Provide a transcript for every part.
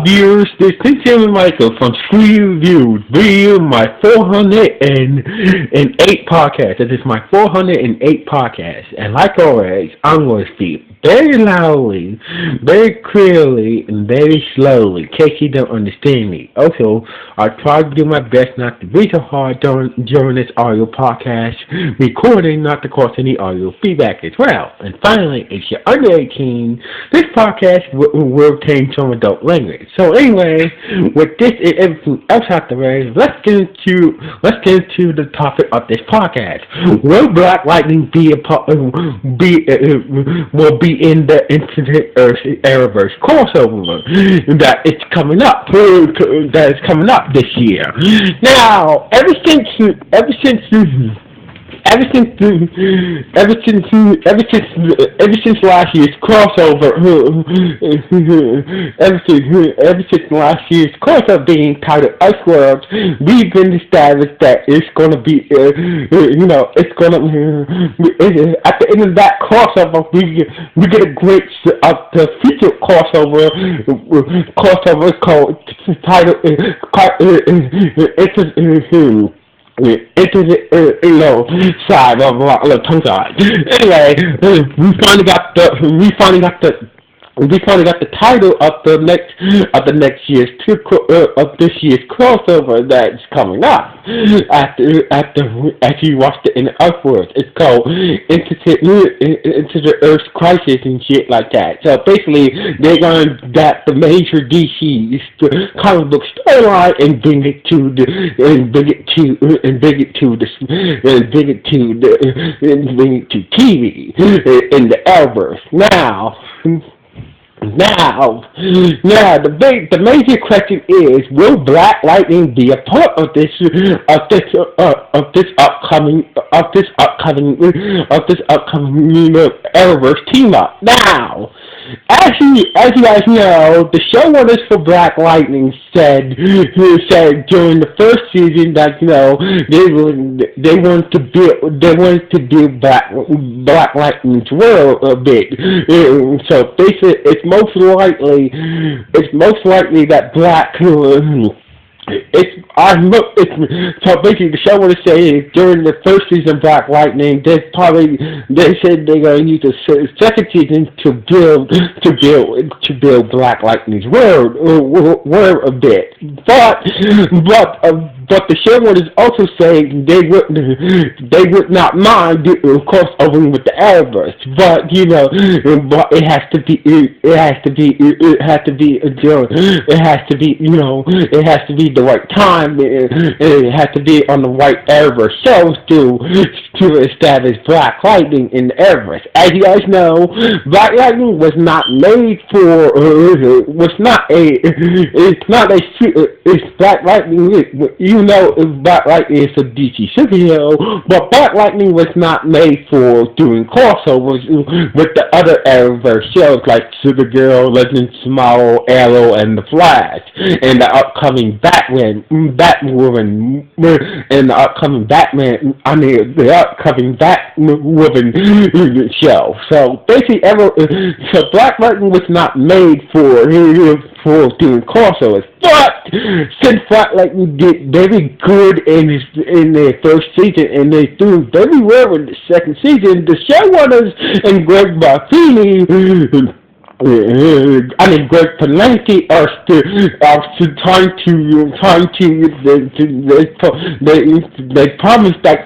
viewers, this is Jimmy Michael from Screen Reviews, bringing my 408 podcast. This is my 408 podcast, and like always, I'm going to speak very loudly, very clearly, and very slowly, in case you don't understand me. Also, I try to do my best not to be so hard during this audio podcast recording, not to cause any audio feedback as well. And finally, if you're under 18, this podcast will contain some adult language. So anyway, with this and everything else out the way, let's get into the topic of this podcast. Will Black Lightning will be in the Infinite Arrowverse crossover that is coming up this year? Now, ever since last year's crossover, being titled Iceworld, we've been established that it's going to be, at the end of that crossover, we get a glimpse of the future crossover called into the side of tongue side. Anyway, we finally got the title of this year's crossover that's coming up after you watched it in the Upwards. It's called Into the Earth's Crisis and shit like that. So basically, they're going to get the major DC comic book storyline and bring it to TV in the Arrowverse. Now, the major question is: will Black Lightning be a part of this upcoming Arrowverse team up? Now, as you guys know, the showrunners for Black Lightning said during the first season that they wanted to build Black Lightning's world a bit. So basically, it's most likely that so basically the show want to say is during the first season of Black Lightning, they said they're going to use the second season to build Black Lightning's world a bit, but the showrunners also say they would not mind crossovering with the Arrowverse, but it has to be the right time. It has to be on the right Arrowverse shows to establish Black Lightning in the Arrowverse. As you guys know, Black Lightning was not made for. It's Black Lightning. Black Lightning is a DC superhero, but Black Lightning was not made for doing crossovers with the other Arrowverse shows like Supergirl, Legends Tomorrow, Arrow, and The Flash, and the upcoming Batwoman show. So basically, Black Lightning was not made for doing crossovers. But since Black Lightning did very good in their first season, and they do very well in the second season, the showrunners and Greg Palanke are they promise that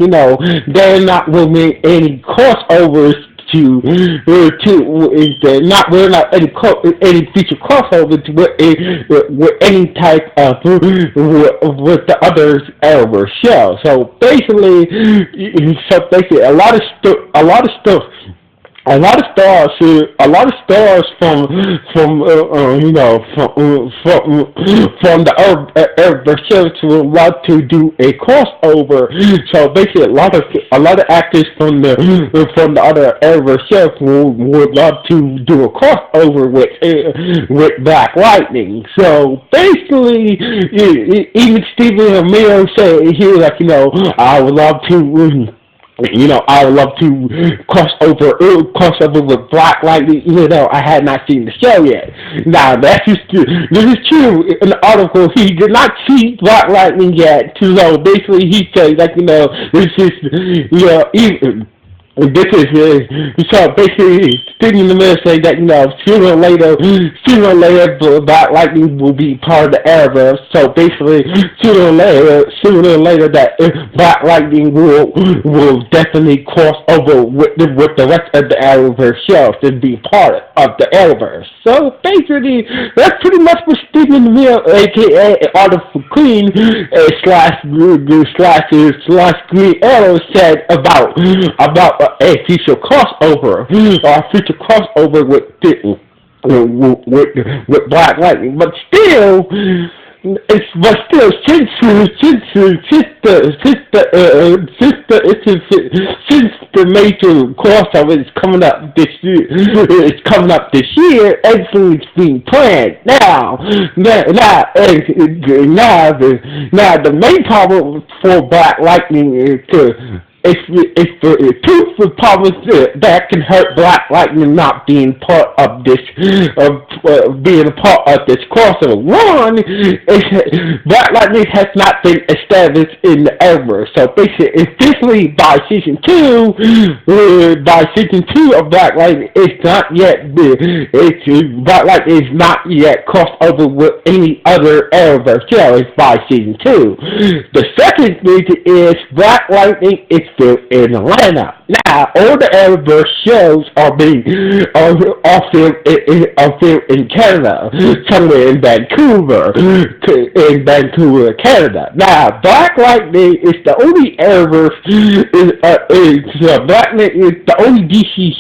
they're not will make any crossovers we're not any future crossovers with any type of with the other Arrowverse show. So basically, a lot of stars from the Arrowverse shows would love to do a crossover. So basically, a lot of actors from the other Arrowverse shows would love to do a crossover with Black Lightning. So basically, even Stephen Amell said here, I would love to. I would love to cross over with Black Lightning. I had not seen the show yet. Now this is true. In the article, he did not see Black Lightning yet. So basically, he said this is even. This is so basically sitting in the middle saying that sooner or later Black Lightning will be part of the Arrowverse. So basically sooner or later that Black Lightning will definitely cross over with the rest of the Arrowverse shows and be part of the Arrowverse. So basically that's pretty much what Stephen Mill, aka Article Queen slash Green Arrow said about a future crossover with Black Lightning, but still, since the major crossover is coming up this year, everything's being planned now. The main problem for Black Lightning is two problems that can hurt Black Lightning not being part of this crossover. One is Black Lightning has not been established in the Arrowverse. So basically, officially by season two of Black Lightning, Black Lightning is not yet crossed over with any other Arrowverse shows by season two. The second reason is Black Lightning is still in Atlanta. Now, all the Arrowverse shows are filmed in Canada, somewhere in Vancouver, Canada. Now, Black Lightning is the only Black Lightning is the only DC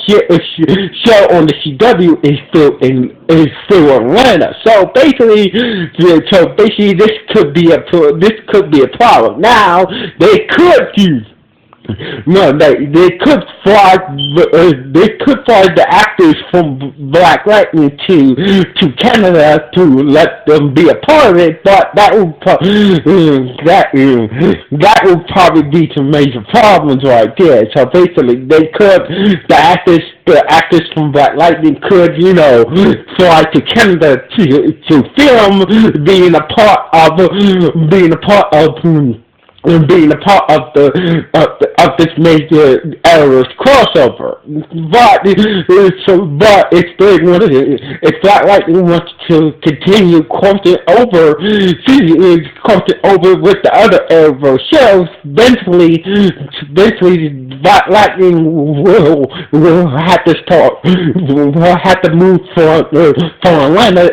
show on the CW is still in Atlanta. So basically, this could be a problem. Now, they could use. No, they could fly the actors from Black Lightning to Canada to let them be a part of it, but that would probably be some major problems right there. So basically, the actors from Black Lightning could, fly to Canada to film being a part of this major Arrowverse crossover, but if Black Lightning wants to continue crossing over with the other Arrowverse shows, eventually Black Lightning will have to move from Atlanta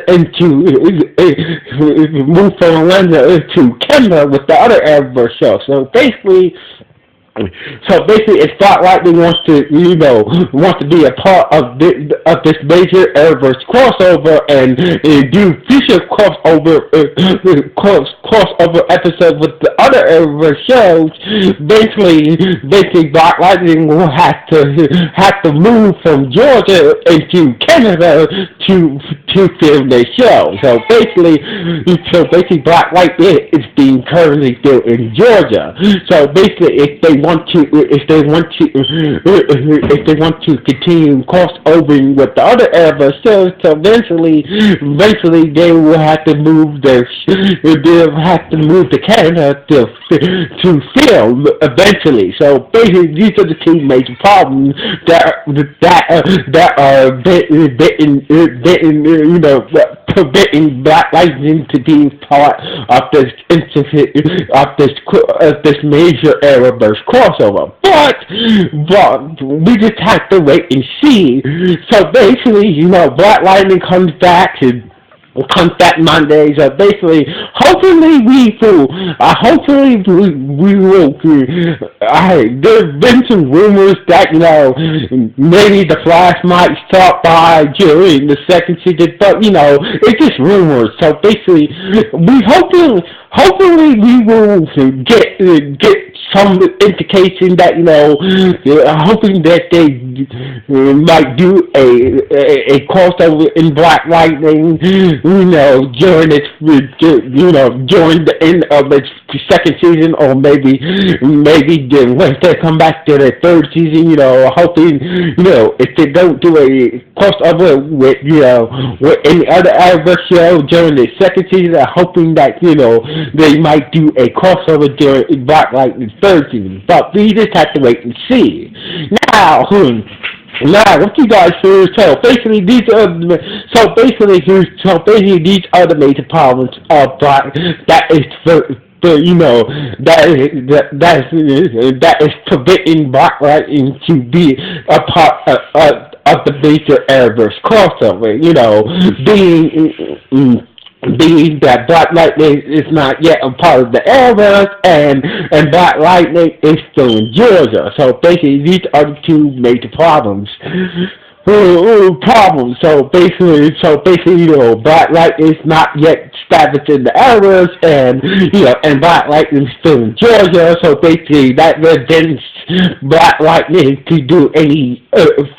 to Canada with the other Arrowverse shows. So basically, if Black Lightning wants to be a part of this major Arrowverse crossover and do future crossover episodes with the other Arrowverse shows, basically Black Lightning will have to move from Georgia into Canada to film their show. So basically Black Lightning is being currently still in Georgia. So basically, if they want to continue crossovering with the other Arrowverse shows, so eventually they will have to move to Canada to film eventually. So basically, these are the two major problems that are preventing Black Lightning to be part of this major Arrowverse crossover. But we just have to wait and see. So basically, Black Lightning comes back Monday. So basically, hopefully we will. There's been some rumors that maybe the Flash might stop by during the second season, but it's just rumors. So basically, hopefully we will get some indication that hoping that they might do a crossover in Black Lightning, during its during the end of its second season, or maybe once they come back to the third season, hoping if they don't do a crossover with with any other Arrowverse show during the second season, I'm hoping that they might do a crossover during Black Lightning third season. But we just have to wait and see. Now, what you guys do? So basically, these are these are the major problems of Black. That is that is preventing Black Lightning to be a part of the major Arrowverse crossover. Being that Black Lightning is not yet a part of the Arrowverse, and Black Lightning is still in Georgia. So basically, these are the two major problems. So basically, Black Lightning is not yet established in the Arrowverse, and Black Lightning is still in Georgia. So basically, that prevents Black Lightning to do any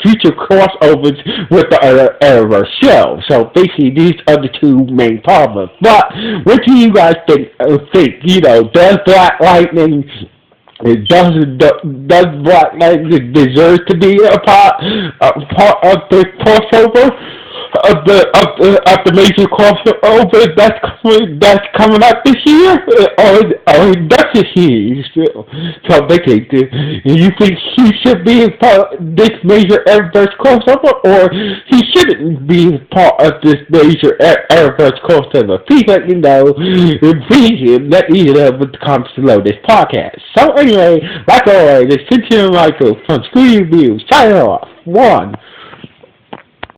future crossovers with the Arrowverse show. So basically, these are the two main problems. But what do you guys think? Does Black Lightning does Black Lightning deserve to be a part of the crossover of the major crossover that's coming up this year, or does he? So basically, you think he should be a part of this major Arrowverse crossover, or he shouldn't be part of this major Arrowverse crossover? Please let me know. Please let me know with the comments below this podcast. So anyway, like always, it's Cynthia Michael from Screw Reviews. Signing off. 1.